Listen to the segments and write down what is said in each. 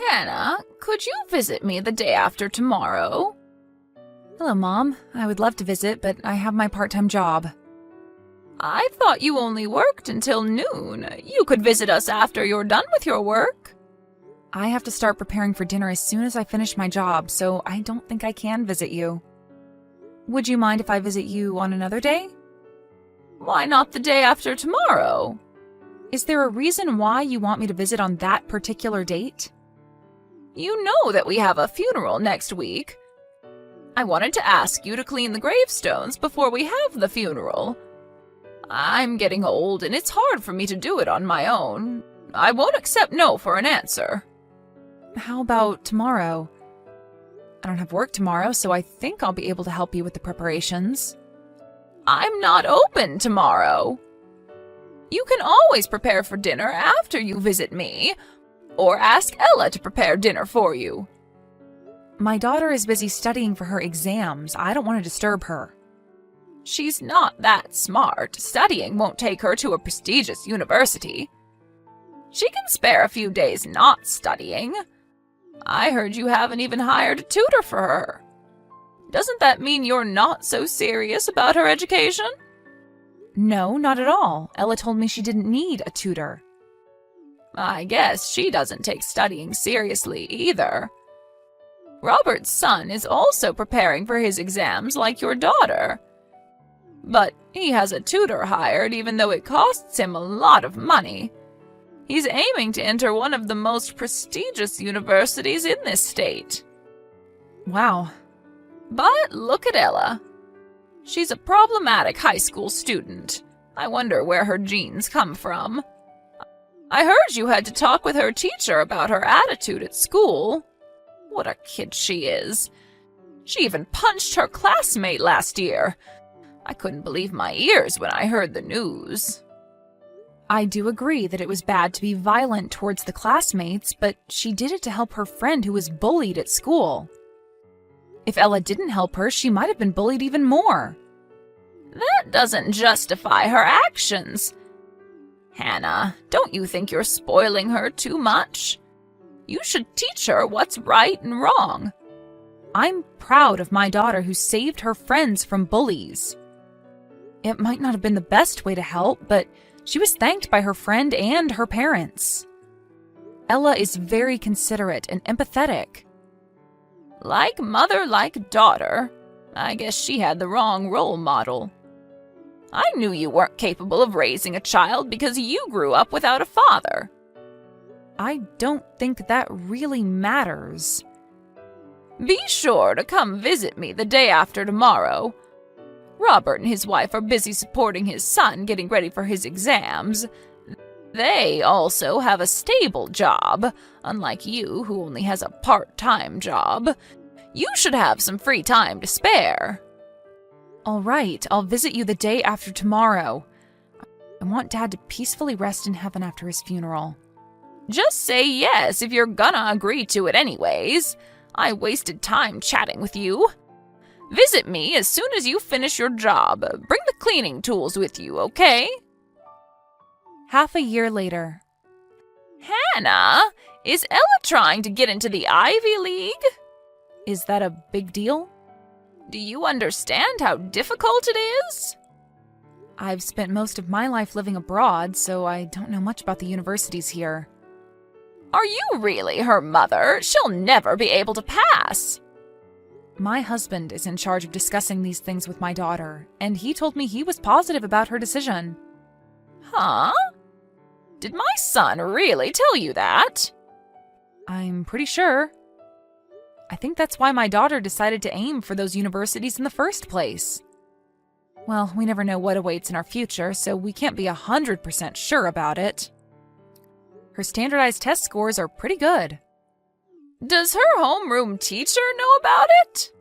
Hannah, could you visit me the day after tomorrow? Hello, Mom. I would love to visit, but I have my part-time job. I thought you only worked until noon. You could visit us after you're done with your work. I have to start preparing for dinner as soon as I finish my job, so I don't think I can visit you. Would you mind if I visit you on another day? Why not the day after tomorrow? Is there a reason why you want me to visit on that particular date? You know that we have a funeral next week. I wanted to ask you to clean the gravestones before we have the funeral. I'm getting old and it's hard for me to do it on my own. I won't accept no for an answer. How about tomorrow? I don't have work tomorrow, so I think I'll be able to help you with the preparations. I'm not open tomorrow. You can always prepare for dinner after you visit me, or ask Ella to prepare dinner for you. My daughter is busy studying for her exams. I don't want to disturb her. She's not that smart. Studying won't take her to a prestigious university. She can spare a few days not studying. I heard you haven't even hired a tutor for her. Doesn't that mean you're not so serious about her education? No, not at all. Ella told me she didn't need a tutor. I guess she doesn't take studying seriously either. Robert's son is also preparing for his exams like your daughter. But he has a tutor hired even though it costs him a lot of money. He's aiming to enter one of the most prestigious universities in this state. Wow. But look at Ella. She's a problematic high school student. I wonder where her genes come from. I heard you had to talk with her teacher about her attitude at school. What a kid she is. She even punched her classmate last year. I couldn't believe my ears when I heard the news. I do agree that it was bad to be violent towards the classmates, but she did it to help her friend who was bullied at school. If Ella didn't help her, she might have been bullied even more. That doesn't justify her actions. Hannah, don't you think you're spoiling her too much? You should teach her what's right and wrong. I'm proud of my daughter who saved her friends from bullies. It might not have been the best way to help, but she was thanked by her friend and her parents. Ella is very considerate and empathetic. Like mother, like daughter. I guess she had the wrong role model. I knew you weren't capable of raising a child because you grew up without a father. I don't think that really matters. Be sure to come visit me the day after tomorrow. Robert and his wife are busy supporting his son getting ready for his exams. They also have a stable job, unlike you who only has a part-time job. You should have some free time to spare. All right, I'll visit you the day after tomorrow. I want Dad to peacefully rest in heaven after his funeral. Just say yes if you're gonna agree to it anyways. I wasted time chatting with you. Visit me as soon as you finish your job. Bring the cleaning tools with you, okay? Half a year later. Hannah, is Ella trying to get into the Ivy League? Is that a big deal? Do you understand how difficult it is? I've spent most of my life living abroad, so I don't know much about the universities here. Are you really her mother? She'll never be able to pass. My husband is in charge of discussing these things with my daughter, and he told me he was positive about her decision. Huh? Did my son really tell you that? I'm pretty sure. I think that's why my daughter decided to aim for those universities in the first place. Well, we never know what awaits in our future, so we can't be 100% sure about it. Her standardized test scores are pretty good. Does her homeroom teacher know about it?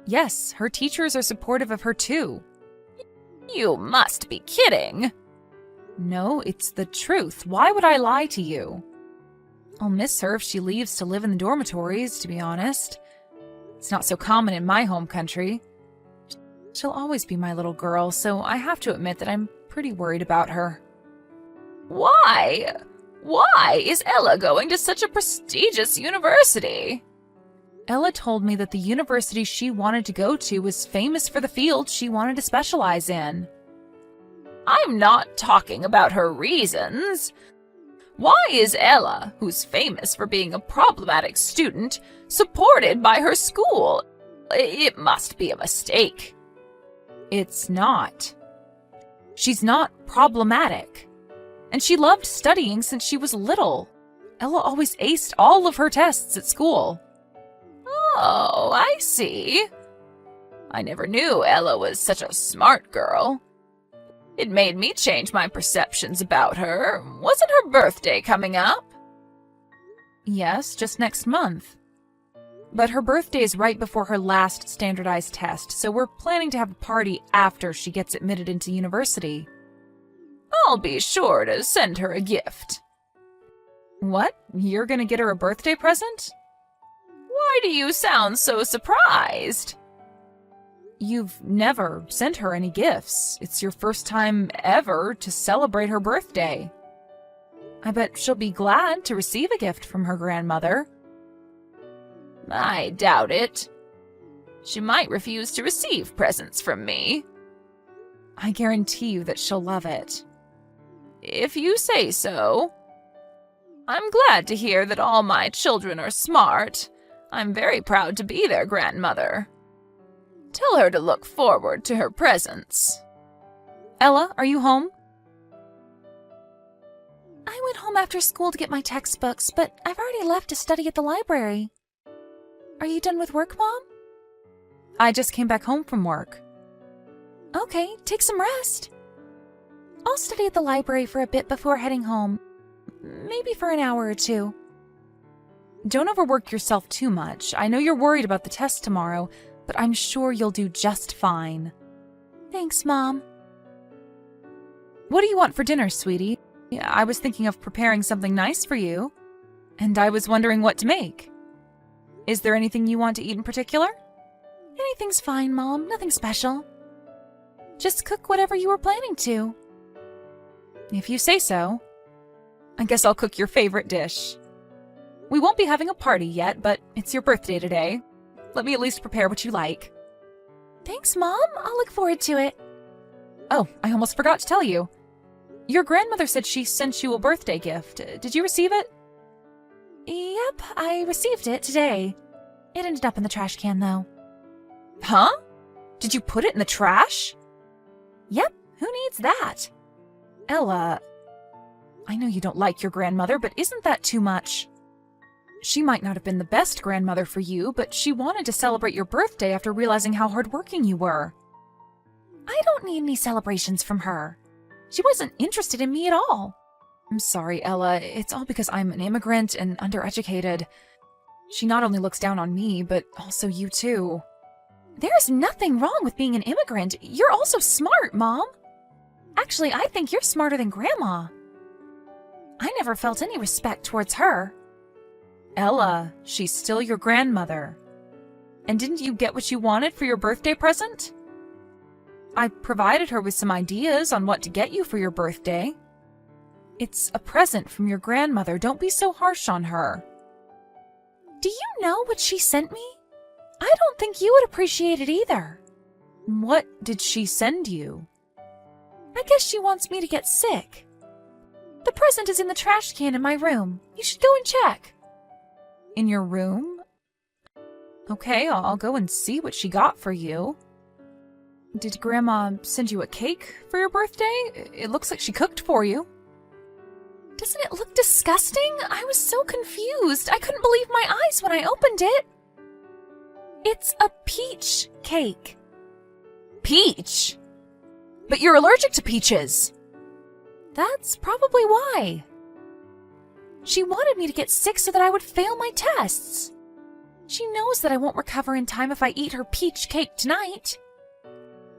Yes, her teachers are supportive of her too. You must be kidding. No, it's the truth. Why would I lie to you? I'll miss her if she leaves to live in the dormitories, to be honest. It's not so common in my home country. She'll always be my little girl, so I have to admit that I'm pretty worried about her. Why? Why is Ella going to such a prestigious university? Ella told me that the university she wanted to go to was famous for the field she wanted to specialize in. I'm not talking about her reasons. Why is Ella, who's famous for being a problematic student, supported by her school? It must be a mistake. It's not. She's not problematic. And she loved studying since she was little. Ella always aced all of her tests at school. Oh, I see. I never knew Ella was such a smart girl. It made me change my perceptions about her. Wasn't her birthday coming up? Yes, just next month. But her birthday is right before her last standardized test, so we're planning to have a party after she gets admitted into university. I'll be sure to send her a gift. What? You're gonna get her a birthday present? Why do you sound so surprised? You've never sent her any gifts. It's your first time ever to celebrate her birthday. I bet she'll be glad to receive a gift from her grandmother. I doubt it. She might refuse to receive presents from me. I guarantee you that she'll love it. If you say so. I'm glad to hear that all my children are smart. I'm very proud to be their grandmother. Tell her to look forward to her presents. Ella, are you home? I went home after school to get my textbooks, but I've already left to study at the library. Are you done with work, Mom? I just came back home from work. Okay, take some rest. I'll study at the library for a bit before heading home. Maybe for an hour or two. Don't overwork yourself too much. I know you're worried about the test tomorrow, but I'm sure you'll do just fine. Thanks, Mom. What do you want for dinner, sweetie? I was thinking of preparing something nice for you, and I was wondering what to make. Is there anything you want to eat in particular? Anything's fine, Mom. Nothing special. Just cook whatever you were planning to. If you say so. I guess I'll cook your favorite dish. We won't be having a party yet, but it's your birthday today. Let me at least prepare what you like. Thanks, Mom. I'll look forward to it. Oh, I almost forgot to tell you. Your grandmother said she sent you a birthday gift. Did you receive it? Yep, I received it today. It ended up in the trash can, though. Huh? Did you put it in the trash? Yep, who needs that? Ella, I know you don't like your grandmother, but isn't that too much? She might not have been the best grandmother for you, but she wanted to celebrate your birthday after realizing how hardworking you were. I don't need any celebrations from her. She wasn't interested in me at all. I'm sorry, Ella. It's all because I'm an immigrant and undereducated. She not only looks down on me, but also you too. There's nothing wrong with being an immigrant. You're also smart, Mom. Actually, I think you're smarter than Grandma. I never felt any respect towards her. Ella, she's still your grandmother. And didn't you get what you wanted for your birthday present? I provided her with some ideas on what to get you for your birthday. It's a present from your grandmother. Don't be so harsh on her. Do you know what she sent me? I don't think you would appreciate it either. What did she send you? I guess she wants me to get sick. The present is in the trash can in my room. You should go and check. In your room? Okay, I'll go and see what she got for you. Did Grandma send you a cake for your birthday? It looks like she cooked for you. Doesn't it look disgusting? I was so confused. I couldn't believe my eyes when I opened it. It's a peach cake. Peach? But you're allergic to peaches. That's probably why. She wanted me to get sick so that I would fail my tests. She knows that I won't recover in time if I eat her peach cake tonight.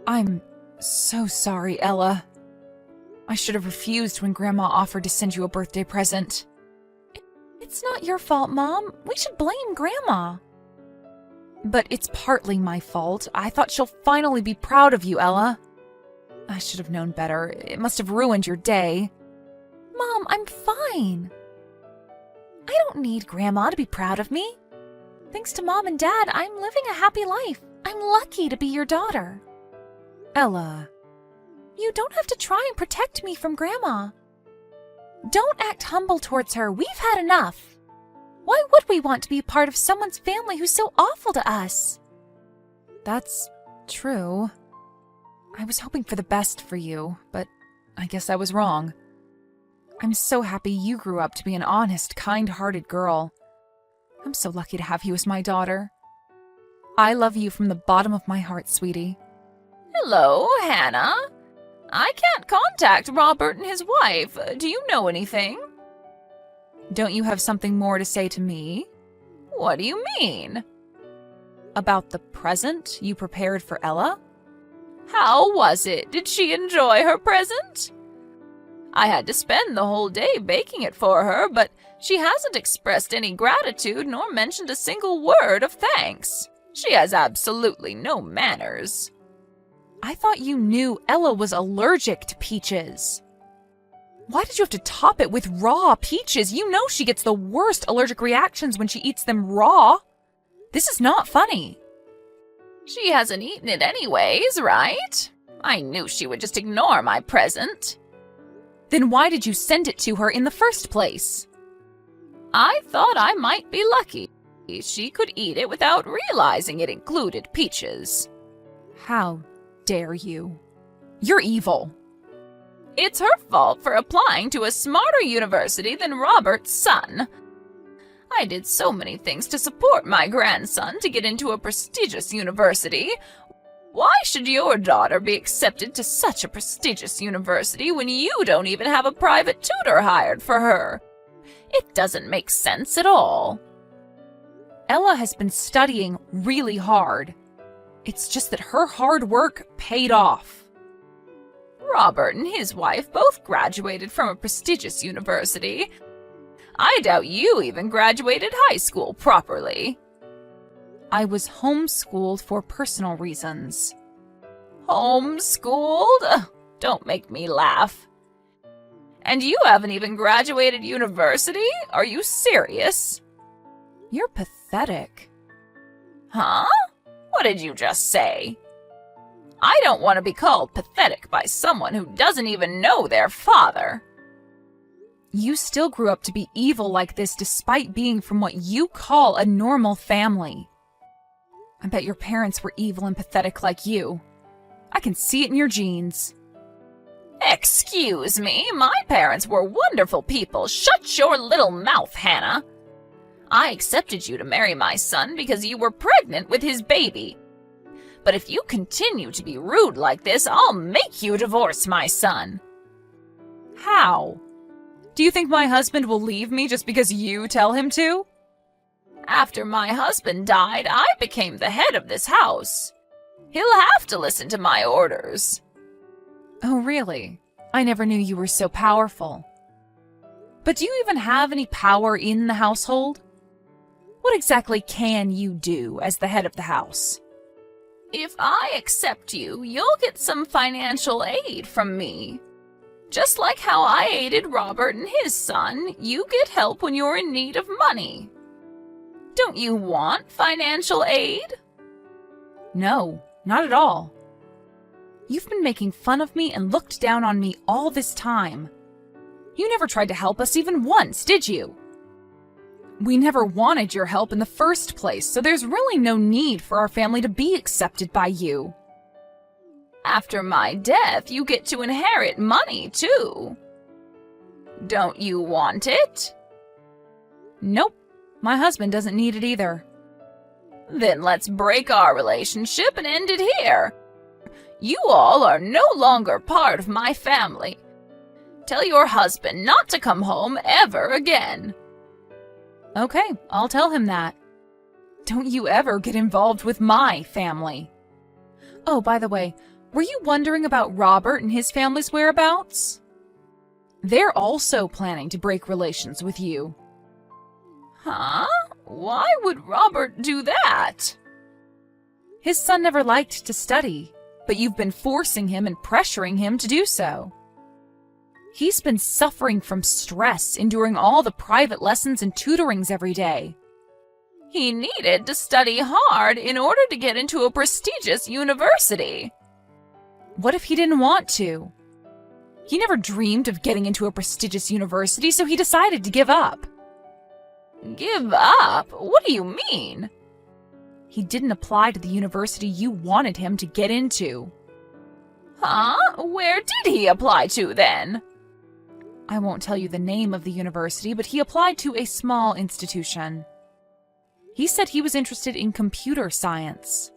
I'm so sorry, Ella. I should have refused when Grandma offered to send you a birthday present. It's not your fault, Mom. We should blame Grandma. But it's partly my fault. I thought she'll finally be proud of you, Ella. I should have known better. It must have ruined your day. Mom, I'm fine. I don't need Grandma to be proud of me. Thanks to Mom and Dad, I'm living a happy life. I'm lucky to be your daughter. Ella. You don't have to try and protect me from Grandma. Don't act humble towards her. We've had enough. Why would we want to be part of someone's family who's so awful to us? That's true. I was hoping for the best for you, but I guess I was wrong. I'm so happy you grew up to be an honest, kind-hearted girl. I'm so lucky to have you as my daughter. I love you from the bottom of my heart, sweetie. Hello, Hannah. I can't contact Robert and his wife. Do you know anything? Don't you have something more to say to me? What do you mean? About the present you prepared for Ella? How was it? Did she enjoy her present? I had to spend the whole day baking it for her, but she hasn't expressed any gratitude nor mentioned a single word of thanks. She has absolutely no manners. I thought you knew Ella was allergic to peaches. Why did you have to top it with raw peaches? You know she gets the worst allergic reactions when she eats them raw. This is not funny. She hasn't eaten it anyways, right? I knew she would just ignore my present. Then why did you send it to her in the first place? I thought I might be lucky. She could eat it without realizing it included peaches. How dare you? You're evil. It's her fault for applying to a smarter university than Robert's son. I did so many things to support my grandson to get into a prestigious university. Why should your daughter be accepted to such a prestigious university when you don't even have a private tutor hired for her? It doesn't make sense at all. Ella has been studying really hard. It's just that her hard work paid off. Robert and his wife both graduated from a prestigious university. I doubt you even graduated high school properly. I was homeschooled for personal reasons. Homeschooled? Ugh, don't make me laugh. And you haven't even graduated university? Are you serious? You're pathetic. Huh? What did you just say? I don't want to be called pathetic by someone who doesn't even know their father. You still grew up to be evil like this despite being from what you call a normal family. I bet your parents were evil and pathetic like you. I can see it in your genes. Excuse me, my parents were wonderful people. Shut your little mouth, Hannah. I accepted you to marry my son because you were pregnant with his baby. But if you continue to be rude like this, I'll make you divorce my son. How? Do you think my husband will leave me just because you tell him to? After my husband died, I became the head of this house. He'll have to listen to my orders. Oh, really? I never knew you were so powerful. But do you even have any power in the household? What exactly can you do as the head of the house? If I accept you, you'll get some financial aid from me. Just like how I aided Robert and his son, you get help when you're in need of money. Don't you want financial aid? No, not at all. You've been making fun of me and looked down on me all this time. You never tried to help us even once, did you? We never wanted your help in the first place, so there's really no need for our family to be accepted by you. After my death, you get to inherit money, too. Don't you want it? Nope, my husband doesn't need it either. Then let's break our relationship and end it here. You all are no longer part of my family. Tell your husband not to come home ever again. Okay, I'll tell him that. Don't you ever get involved with my family. Oh, by the way, were you wondering about Robert and his family's whereabouts? They're also planning to break relations with you. Huh? Why would Robert do that? His son never liked to study, but you've been forcing him and pressuring him to do so. He's been suffering from stress, enduring all the private lessons and tutorings every day. He needed to study hard in order to get into a prestigious university. What if he didn't want to? He never dreamed of getting into a prestigious university, so he decided to give up. Give up? What do you mean? He didn't apply to the university you wanted him to get into. Huh? Where did he apply to then? I won't tell you the name of the university, but he applied to a small institution. He said he was interested in computer science.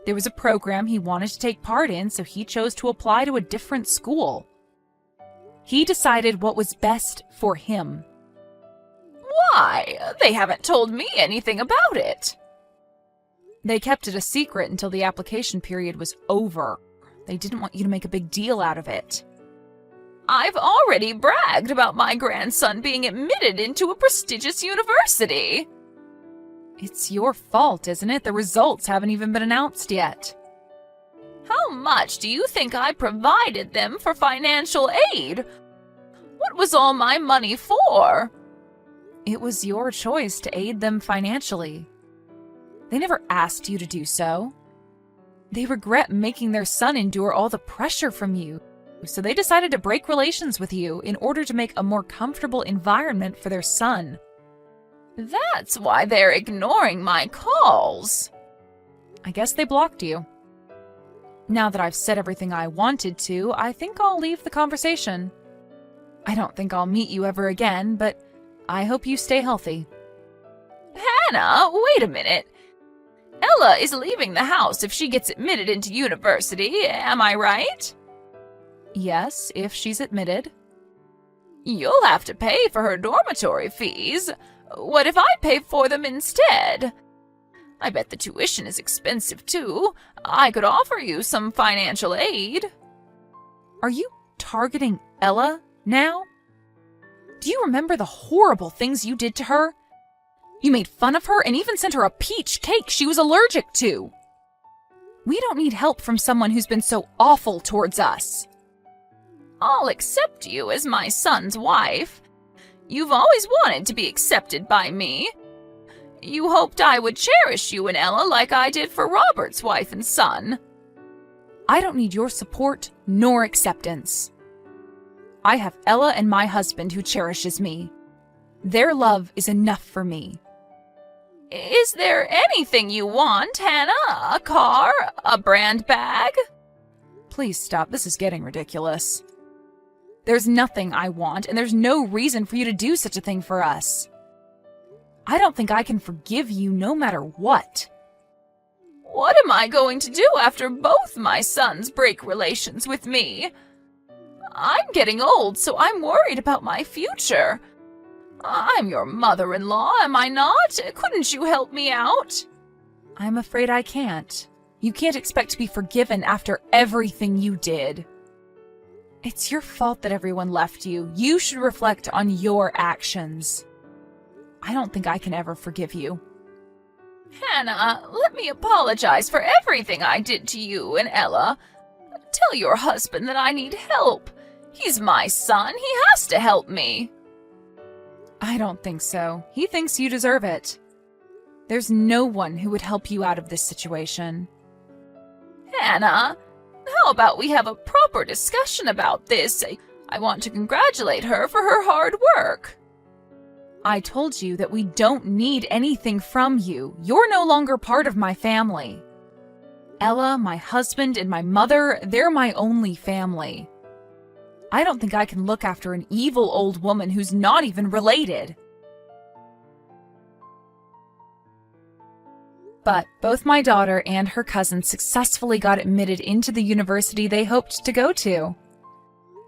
There was a program he wanted to take part in, so he chose to apply to a different school. He decided what was best for him. Why? They haven't told me anything about it. They kept it a secret until the application period was over. They didn't want you to make a big deal out of it. I've already bragged about my grandson being admitted into a prestigious university. It's your fault, isn't it? The results haven't even been announced yet. How much do you think I provided them for financial aid? What was all my money for? It was your choice to aid them financially. They never asked you to do so. They regret making their son endure all the pressure from you, so they decided to break relations with you in order to make a more comfortable environment for their son. That's why they're ignoring my calls. I guess they blocked you. Now that I've said everything I wanted to, I think I'll leave the conversation. I don't think I'll meet you ever again, but I hope you stay healthy. Hannah, wait a minute. Ella is leaving the house if she gets admitted into university, am I right? Yes, if she's admitted. You'll have to pay for her dormitory fees. What if I pay for them instead? I bet the tuition is expensive too. I could offer you some financial aid. Are you targeting Ella now? Do you remember the horrible things you did to her? You made fun of her and even sent her a peach cake she was allergic to. We don't need help from someone who's been so awful towards us. I'll accept you as my son's wife. You've always wanted to be accepted by me. You hoped I would cherish you and Ella like I did for Robert's wife and son. I don't need your support nor acceptance. I have Ella and my husband who cherishes me. Their love is enough for me. Is there anything you want, Hannah? A car? A brand bag? Please stop. This is getting ridiculous. There's nothing I want, and there's no reason for you to do such a thing for us. I don't think I can forgive you no matter what. What am I going to do after both my sons break relations with me? I'm getting old, so I'm worried about my future. I'm your mother-in-law, am I not? Couldn't you help me out? I'm afraid I can't. You can't expect to be forgiven after everything you did. It's your fault that everyone left you. You should reflect on your actions. I don't think I can ever forgive you. Hannah, let me apologize for everything I did to you and Ella. Tell your husband that I need help. He's my son. He has to help me. I don't think so. He thinks you deserve it. There's no one who would help you out of this situation. Hannah, how about we have a proper discussion about this? I want to congratulate her for her hard work. I told you that we don't need anything from you. You're no longer part of my family. Ella, my husband, and my mother, they're my only family. I don't think I can look after an evil old woman who's not even related. But both my daughter and her cousin successfully got admitted into the university they hoped to go to.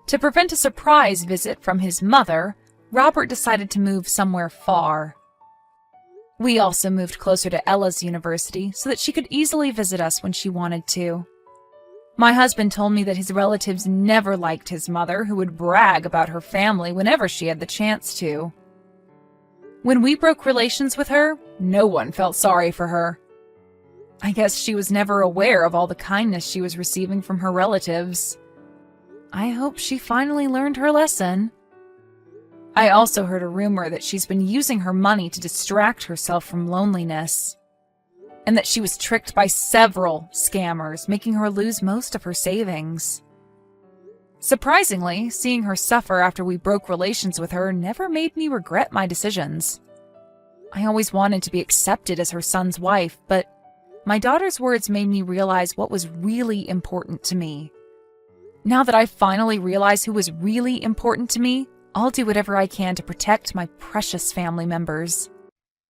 To prevent a surprise visit from his mother, Robert decided to move somewhere far. We also moved closer to Ella's university so that she could easily visit us when she wanted to. My husband told me that his relatives never liked his mother, who would brag about her family whenever she had the chance to. When we broke relations with her, no one felt sorry for her. I guess she was never aware of all the kindness she was receiving from her relatives. I hope she finally learned her lesson. I also heard a rumor that she's been using her money to distract herself from loneliness, and that she was tricked by several scammers, making her lose most of her savings. Surprisingly, seeing her suffer after we broke relations with her never made me regret my decisions. I always wanted to be accepted as her son's wife, but my daughter's words made me realize what was really important to me. Now that I finally realize who was really important to me, I'll do whatever I can to protect my precious family members.